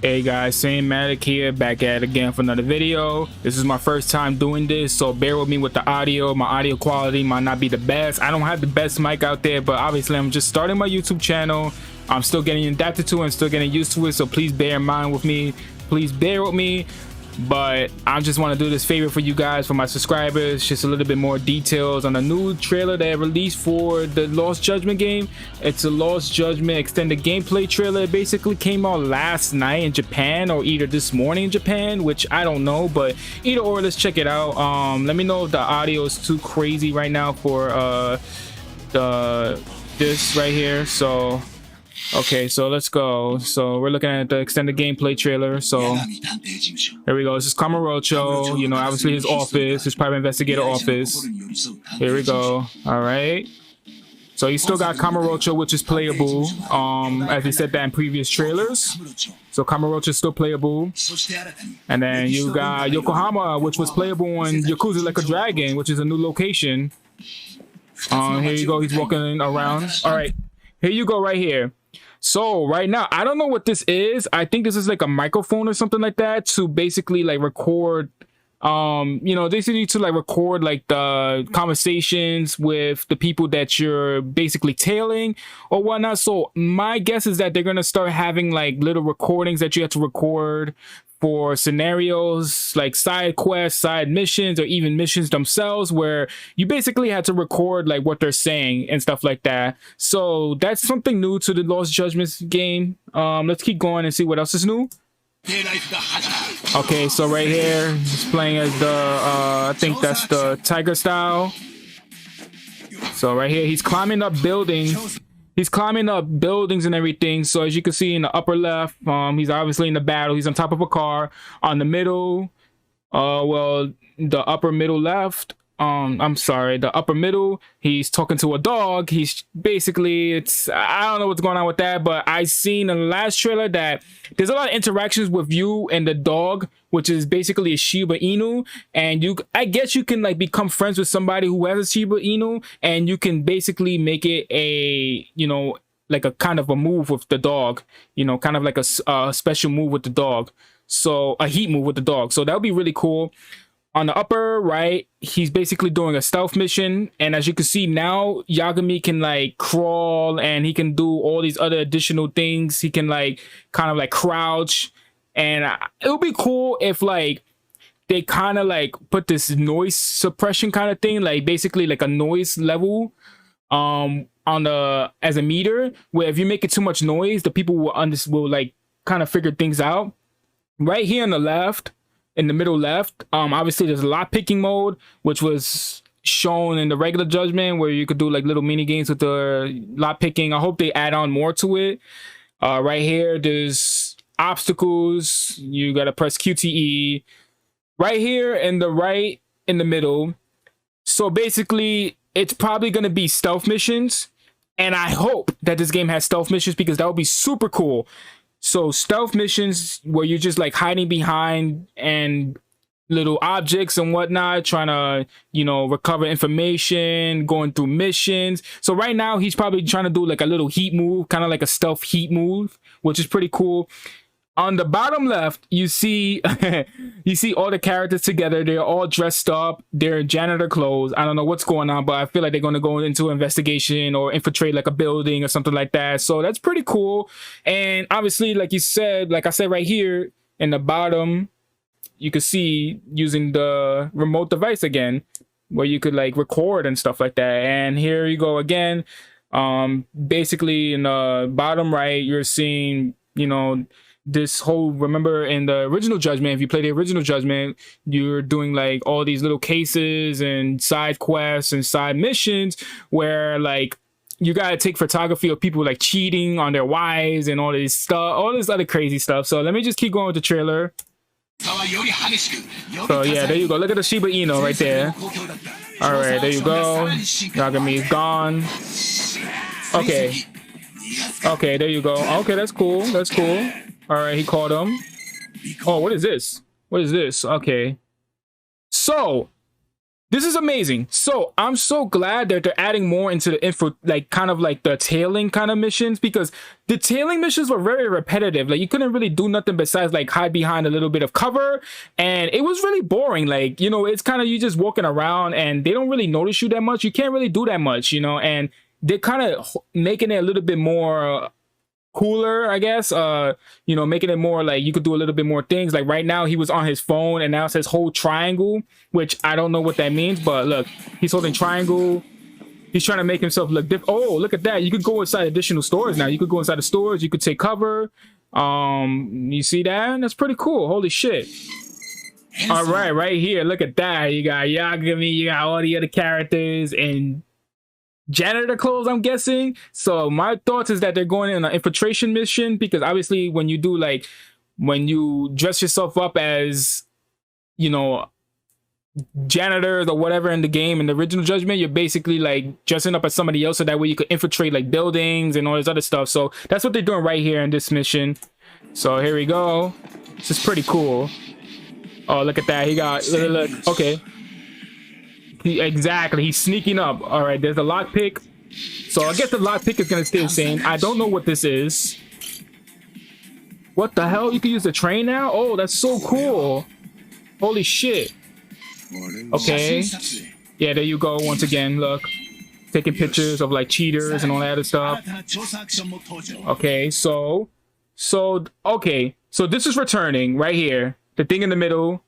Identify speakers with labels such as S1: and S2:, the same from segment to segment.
S1: Hey guys, same Matic here, back at it again for another video. This is my first time doing this, so bear with me with the audio. My audio quality might not be the best. I don't have the best mic out there, but obviously I'm just starting my YouTube channel. I'm still getting adapted to it and still getting used to it, so please bear in mind with me. Please bear with me. But I just want to do this favor for you guys, for my subscribers, just a little bit more details on the new trailer that I released for the Lost Judgement game. It's a Lost Judgement extended gameplay trailer. It basically came out last night in Japan, or either this morning in Japan, which I don't know, but either or, let's check it out. Let me know if the audio is too crazy right now for this right here. So okay, so let's go. So we're looking at the extended gameplay trailer. So here we go. This is Kamurocho, you know, obviously his office, his private investigator office. Here we go. All right, so you still got Kamurocho, which is playable, as we said that in previous trailers. So Kamurocho is still playable. And then you got Yokohama, which was playable in Yakuzalikeadragon, which is a new location. Here you go, he's walking around. All right, here you go right here. So right now, I don't know what this is. I think this is like a microphone or something like that to basically like record, you know, they need to like record like the conversations with the people that you're basically tailing or whatnot. So my guess is that they're going to start having like little recordings that you have to record for scenarios like side quests, side missions, or even missions themselves, where you basically had to record like what they're saying and stuff like that. So that's something new to the Lost Judgment game. Let's keep going and see what else is new. Okay, so right here he's playing as the I think that's the tiger style. So right here he's climbing up buildings. He's climbing up buildings and everything. So as you can see in the upper left, he's obviously in the battle. He's on top of a car. On the middle, well, the upper middle left, I'm sorry, the upper middle, he's talking to a dog. He's basically, I don't know what's going on with that, but I seen in the last trailer that there's a lot of interactions with you and the dog, which is basically a Shiba Inu, and I guess you can like become friends with somebody who has a Shiba Inu, and you can basically make it a, you know, like a kind of a move with the dog, you know, kind of like a special move with the dog. So a heat move with the dog. So that would be really cool. On the upper right, he's basically doing a stealth mission, and as you can see now, Yagami can like crawl, and he can do all these other additional things. He can like kind of like crouch, and it would be cool if like they kind of like put this noise suppression kind of thing, like basically like a noise level on the as a meter, where if you make it too much noise, the people will like kind of figure things out. Right here on the left, in the middle left, obviously there's a lot picking mode, which was shown in the regular Judgment, where you could do like little mini games with the lot picking. I hope they add on more to it. Right here, there's obstacles. You gotta press QTE. Right here in the right, in the middle. So basically, it's probably gonna be stealth missions, and I hope that this game has stealth missions, because that would be super cool. So stealth missions where you're just like hiding behind and little objects and whatnot, trying to, you know, recover information, going through missions. So right now he's probably trying to do like a little heat move, kind of like a stealth heat move, which is pretty cool. On the bottom left, you see you see all the characters together. They're all dressed up. They're in janitor clothes. I don't know what's going on, but I feel like they're going to go into investigation or infiltrate like a building or something like that. So that's pretty cool. And obviously, like you said, like I said right here in the bottom, you can see using the remote device again, where you could like record and stuff like that. And here you go again. Basically in the bottom right, you're seeing, you know, this whole, remember in the original Judgment, if you play the original Judgment, you're doing like all these little cases and side quests and side missions where like you gotta take photography of people like cheating on their wives and all this stuff, all this other crazy stuff. So let me just keep going with the trailer. So yeah, there you go. Look at the Shiba Inu right there. All right, there you go. Yagami is gone. Okay, there you go. Okay, that's cool. That's cool. All right, he caught him. Oh, what is this? What is this? Okay. So This is amazing. So I'm so glad that they're adding more into the info, like kind of like the tailing kind of missions, because the tailing missions were very repetitive. Like you couldn't really do nothing besides like hide behind a little bit of cover, and it was really boring. Like, you know, it's kind of you just walking around and they don't really notice you that much. You can't really do that much, you know, and they're kind of making it a little bit more cooler, I guess. You know, making it more like you could do a little bit more things. Like right now he was on his phone and now it says hold triangle, which I don't know what that means, but look, he's holding triangle. He's trying to make himself look different. Oh, look at that. You could go inside additional stores now. You could go inside the stores, you could take cover. You see that? That's pretty cool. Holy shit. All right here, look at that. You got Yagami, you got all the other characters and janitor clothes, I'm guessing. So my thoughts is that they're going in an infiltration mission, because obviously when you do, like, when you dress yourself up as, you know, janitors or whatever in the game, in the original Judgment, you're basically like dressing up as somebody else so that way you could infiltrate like buildings and all this other stuff. So that's what they're doing right here in this mission. So here we go. This is pretty cool. Oh, look at that. He got, look. Okay. Exactly, he's sneaking up. All right, there's a lockpick. So I guess the lockpick is gonna stay the same. I don't know what this is. What the hell? You can use the train now? Oh, that's so cool. Holy shit. Okay. Yeah, there you go. Once again, look. Taking pictures of like cheaters and all that other stuff. Okay, so okay. So this is returning right here. The thing in the middle.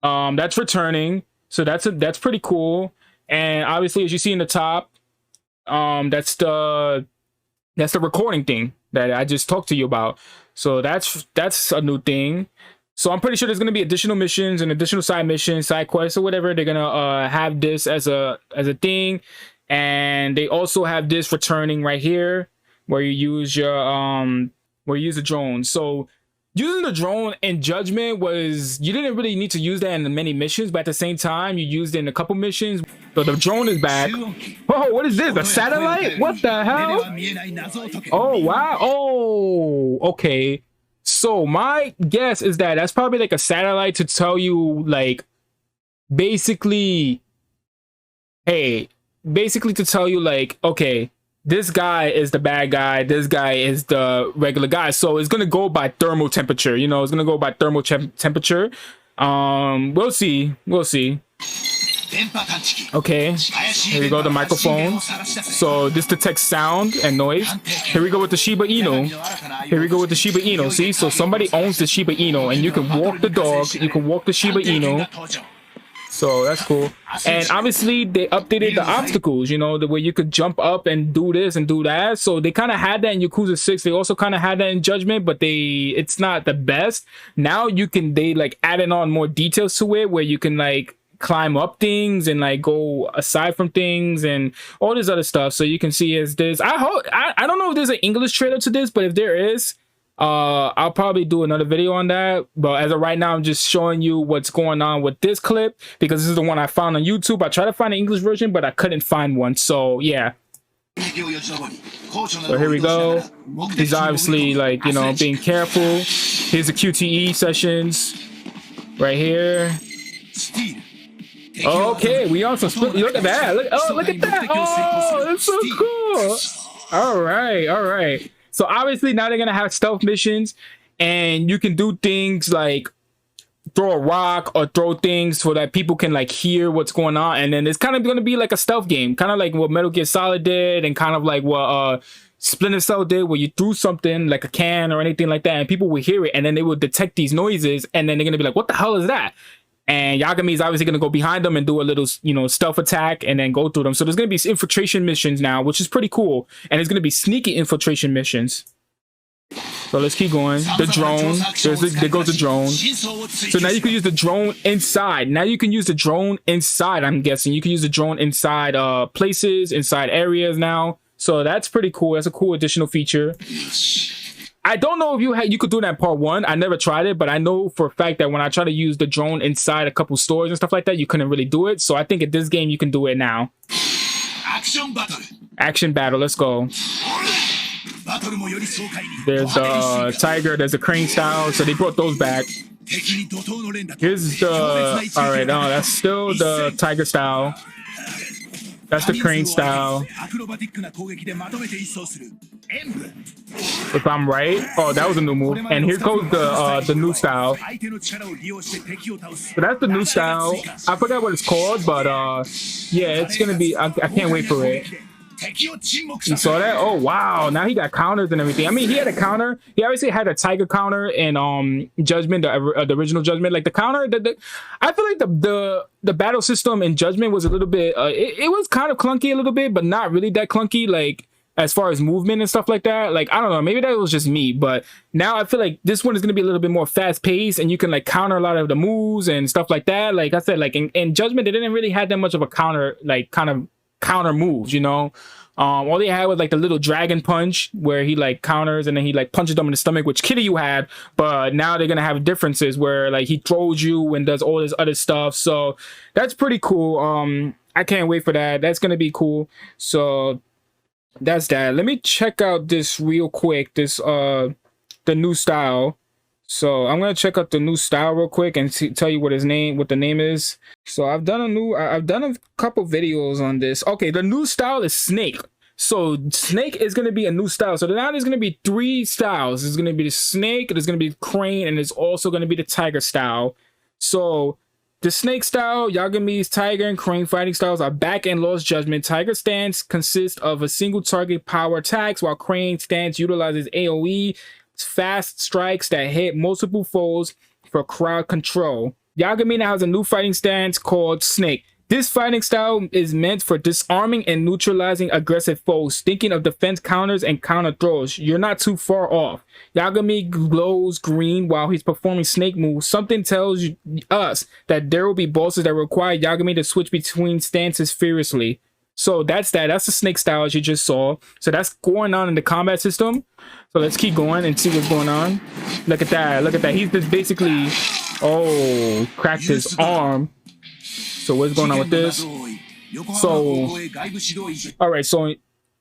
S1: That's returning. So that's pretty cool. And obviously, as you see in the top, that's the recording thing that I just talked to you about. So that's a new thing. So I'm pretty sure there's gonna be additional missions and additional side missions, side quests or whatever. They're gonna have this as a thing, and they also have this returning right here where you use your the drone. So using the drone in Judgment was, you didn't really need to use that in the many missions, but at the same time, you used it in a couple missions. So the drone is back. Oh, what is this? A satellite? What the hell? Oh, wow. Oh, okay. So my guess is that that's probably like a satellite to tell you, like, basically to tell you, like, okay, this guy is the bad guy, this guy is the regular guy. So it's gonna go by thermal temperature, you know, it's gonna go by thermal temperature. We'll see. Okay, here we go, the microphone. So this detects sound and noise. Here we go with the Shiba Inu. See, so somebody owns the Shiba Inu, and you can walk the dog, you can walk the Shiba Inu. So that's cool. And obviously they updated the obstacles, you know, the way you could jump up and do this and do that. So they kind of had that in Yakuza 6. They also kind of had that in Judgment, but it's not the best. Now they like added on more details to it, where you can like climb up things and like go aside from things and all this other stuff. So you can see as this, I don't know if there's an English trailer to this, but if there is, I'll probably do another video on that. But as of right now, I'm just showing you what's going on with this clip, because this is the one I found on YouTube. I tried to find an English version, but I couldn't find one. So yeah. So here we go. He's obviously like, you know, being careful. Here's the QTE sessions right here. Okay, we also split. Look at that. Look at that. Oh, that's so cool. All right. So obviously now they're gonna have stealth missions, and you can do things like throw a rock or throw things so that people can like hear what's going on. And then it's kind of gonna be like a stealth game, kind of like what Metal Gear Solid did, and kind of like what Splinter Cell did, where you threw something like a can or anything like that, and people will hear it, and then they will detect these noises, and then they're gonna be like, "What the hell is that?" And Yagami is obviously going to go behind them and do a little, you know, stealth attack and then go through them. So there's going to be infiltration missions now, which is pretty cool. And it's going to be sneaky infiltration missions. So let's keep going. The drone. There goes the drone. So now you can use the drone inside. I'm guessing. You can use the drone inside places, inside areas now. So that's pretty cool. That's a cool additional feature. I don't know if you could do that in part 1. I never tried it, but I know for a fact that when I try to use the drone inside a couple stores and stuff like that, you couldn't really do it. So I think in this game you can do it now. Action battle. Let's go. There's the tiger. There's a crane style. So they brought those back. Here's the, all right, no, that's still the tiger style. That's the crane style. If I'm right. Oh, that was a new move. And here goes the new style. So that's the new style. I forgot what it's called, but yeah, it's gonna be, I can't wait for it. You saw that? Oh wow, now he got counters and everything. I mean, he had a counter. He obviously had a tiger counter in Judgment, the original Judgment. Like the counter, I feel like the battle system in Judgment was a little bit it was kind of clunky a little bit, but not really that clunky, like as far as movement and stuff like that. Like I don't know, maybe that was just me, but now I feel like this one is going to be a little bit more fast paced, and you can like counter a lot of the moves and stuff like that. Like I said, like in Judgment, they didn't really have that much of a counter, like kind of counter moves, you know. All they had was like the little dragon punch where he like counters and then he like punches them in the stomach, which Kiryu had, but now they're gonna have differences where like he throws you and does all this other stuff. So that's pretty cool. I can't wait for that. That's gonna be cool. So that's that. Let me check out this real quick, this the new style. So I'm gonna check out the new style real quick and tell you what the name is. So I've done a couple videos on this. Okay, the new style is Snake. So Snake is gonna be a new style. So now there's gonna be 3 styles. There's gonna be the Snake, there's gonna be Crane, and there's also gonna be the Tiger style. So the Snake style, Yagami's Tiger and Crane fighting styles are back in Lost Judgment. Tiger stance consists of a single target power attacks, while Crane stance utilizes AoE fast strikes that hit multiple foes for crowd control. Yagami now has a new fighting stance called Snake. This fighting style is meant for disarming and neutralizing aggressive foes. Thinking of defense counters and counter throws, you're not too far off. Yagami glows green while he's performing Snake moves. Something tells us that there will be bosses that require Yagami to switch between stances furiously. So that's that. That's the Snake style as you just saw. So that's going on in the combat system. So let's keep going and see what's going on. Look at that. Look at that. He's just basically, oh, cracked his arm. So what's going on with this? So, all right. So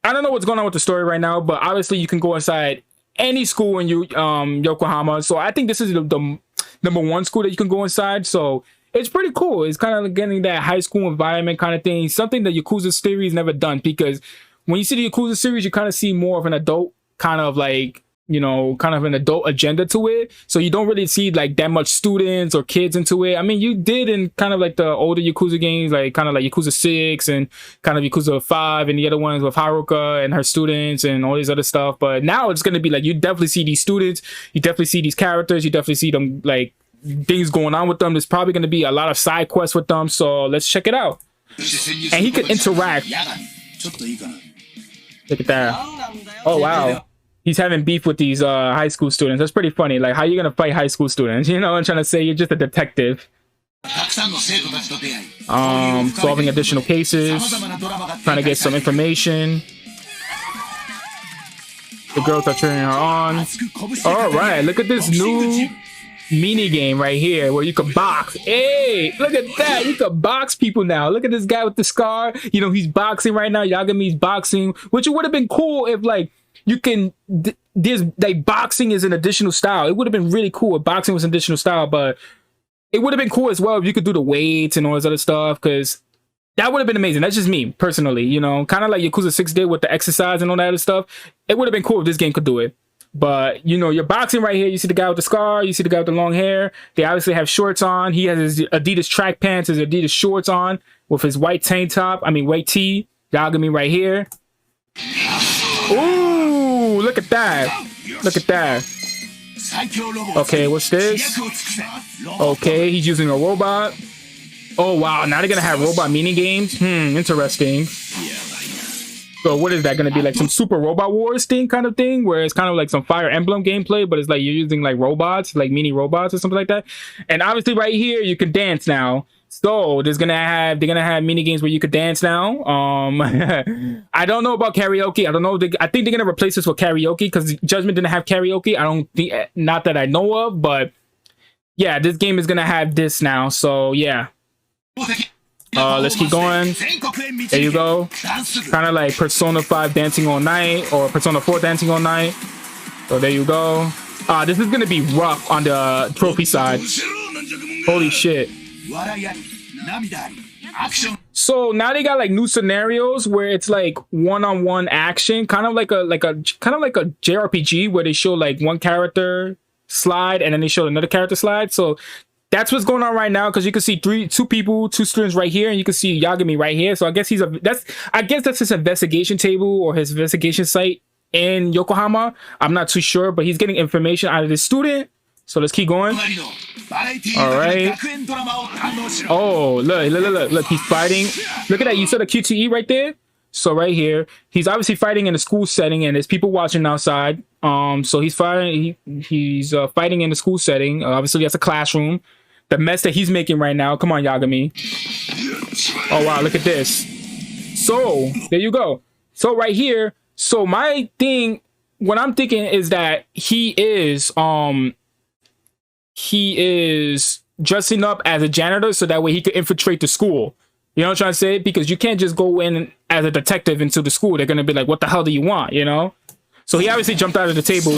S1: I don't know what's going on with the story right now, but obviously you can go inside any school in Yokohama. So I think this is the number 1 school that you can go inside. So it's pretty cool. It's kind of getting that high school environment kind of thing. Something that Yakuza series never done, because when you see the Yakuza series, you kind of see more of an adult kind of like, you know, kind of an adult agenda to it. So you don't really see like that much students or kids into it. I mean, you did in kind of like the older Yakuza games, like kind of like Yakuza 6 and kind of Yakuza 5 and the other ones with Haruka and her students and all these other stuff. But now it's going to be like, you definitely see these students, you definitely see these characters, you definitely see them like things going on with them. There's probably going to be a lot of side quests with them, so let's check it out. And he could interact. Look at that. Oh wow, he's having beef with these high school students. That's pretty funny. Like, how are you gonna fight high school students? You know, I'm trying to say you're just a detective. Solving additional cases, trying to get some information. The girls are cheering her on. All right, look at this new mini game right here where you can box. Hey, look at that. You can box people now. Look at this guy with the scar. You know, he's boxing right now. Yagami's boxing, which it would have been cool if like you can, there's like boxing is an additional style. It would have been really cool if boxing was an additional style, but it would have been cool as well if you could do the weights and all this other stuff, because that would have been amazing. That's just me personally, you know, kind of like Yakuza 6 did with the exercise and all that other stuff. It would have been cool if this game could do it. But, you know, you're boxing right here. You see the guy with the scar. You see the guy with the long hair. They obviously have shorts on. He has his Adidas track pants, his Adidas shorts on with his white tank top. I mean, white tee. Yagami right here. Ooh, look at that. Look at that. Okay, what's this? Okay, he's using a robot. Oh, wow. Now they're going to have robot mini games. Interesting. So what is that going to be? Like some Super Robot Wars thing kind of thing, where it's kind of like some Fire Emblem gameplay, but it's like you're using like robots, like mini robots or something like that. And obviously right here you can dance now. So they're gonna have mini games where you could dance now. I don't know about karaoke. I don't know. I think they're gonna replace this with karaoke, because Judgment didn't have karaoke. I don't think, not that I know of, but yeah, this game is gonna have this now. So yeah. Let's keep going. There you go. Kind of like Persona 5 Dancing All Night or Persona 4 Dancing All Night. So there you go. This is gonna be rough on the trophy side. Holy shit. So now they got like new scenarios where it's like one-on-one action, kind of like a JRPG where they show like one character slide and then they show another character slide. So that's what's going on right now, because you can see two people, two students right here, and you can see Yagami right here. So I guess that's his investigation table or his investigation site in Yokohama. I'm not too sure, but he's getting information out of this student. So let's keep going. All right. Oh, look, he's fighting. Look at that. You saw the QTE right there? So right here, he's obviously fighting in a school setting, and there's people watching outside. So he's fighting. He's fighting in the school setting. Obviously, that's a classroom. The mess that he's making right now. Come on, Yagami. Oh wow, look at this. So there you go. So right here. So my thing, what I'm thinking is that he is dressing up as a janitor so that way he could infiltrate the school. You know what I'm trying to say? Because you can't just go in as a detective into the school. They're gonna be like, what the hell do you want? You know? So he obviously jumped out of the table.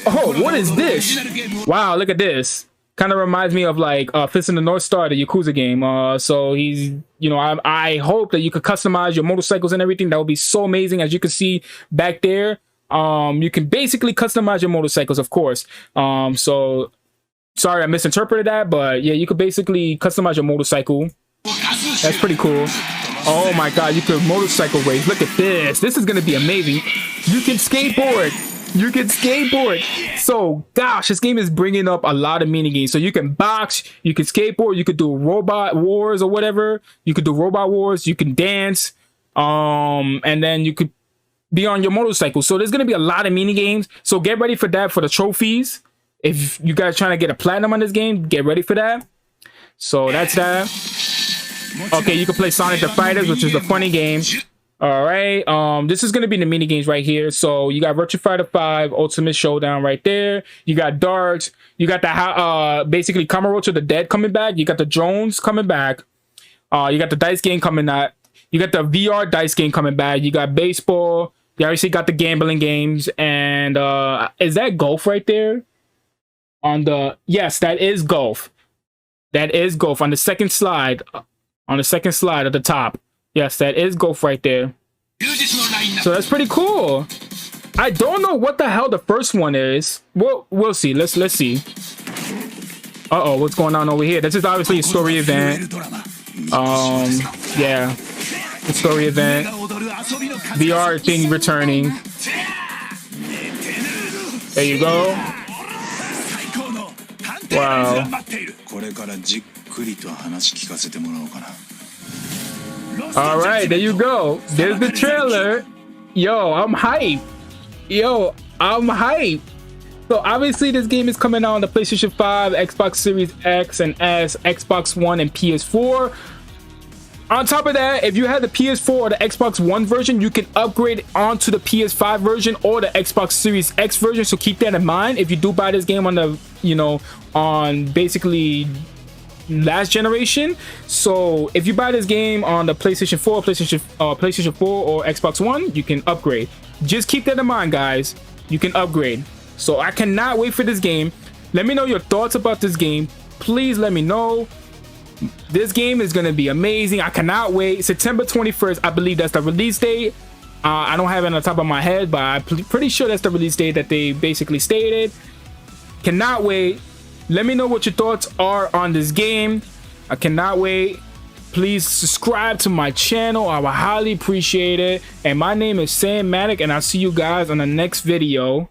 S1: Oh, what is this? Wow, look at this. Kind of reminds me of like Fist in the North Star, the Yakuza game. So he's, you know, I hope that you could customize your motorcycles and everything. That would be so amazing. As you can see back there, you can basically customize your motorcycles, of course. So sorry, I misinterpreted that, but yeah, you could basically customize your motorcycle. That's pretty cool. Oh my god, you could motorcycle race. Look at this. This is gonna be amazing. You can skateboard. You can skateboard. So gosh, this game is bringing up a lot of mini games. So you can box, you can skateboard, you could do robot wars or whatever. You could do robot wars, you can dance, and then you could be on your motorcycle. So there's gonna be a lot of mini games. So get ready for that, for the trophies. If you guys trying to get a platinum on this game, get ready for that. So that's that. Okay, you can play Sonic the Fighters, which is a funny game. All right, this is gonna be the mini games right here. So you got Virtua Fighter 5 Ultimate Showdown right there. You got darts. You got the basically Kamurocho to the Dead coming back. You got the drones coming back. You got the dice game coming out. You got the VR dice game coming back. You got baseball. You obviously got the gambling games. And is that golf right there? On the, yes, that is golf. That is golf on the second slide. On the second slide at the top. Yes, that is golf right there. So that's pretty cool. I don't know what the hell the first one is. We'll see. Let's see. Uh-oh, what's going on over here? This is obviously a story event. Yeah. The story event. VR thing returning. There you go. Wow. All right, there you go. There's the trailer. Yo, I'm hyped. So obviously this game is coming out on the PlayStation 5, Xbox Series X and S, Xbox One, and PS4. On top of that, if you have the PS4 or the Xbox One version, you can upgrade onto the PS5 version or the Xbox Series X version. So keep that in mind if you do buy this game on the, you know, on basically last generation. So if you buy this game on the PlayStation 4, PlayStation 4 or Xbox One, you can upgrade. Just keep that in mind, guys. You can upgrade. So I cannot wait for this game. Let me know your thoughts about this game. Please let me know. This game is gonna be amazing. I cannot wait. September 21st, I believe that's the release date. I don't have it on the top of my head, but I'm pretty sure that's the release date that they basically stated. Cannot wait. Let me know what your thoughts are on this game. I cannot wait. Please subscribe to my channel. I would highly appreciate it. And my name is Sam Matic, and I'll see you guys on the next video.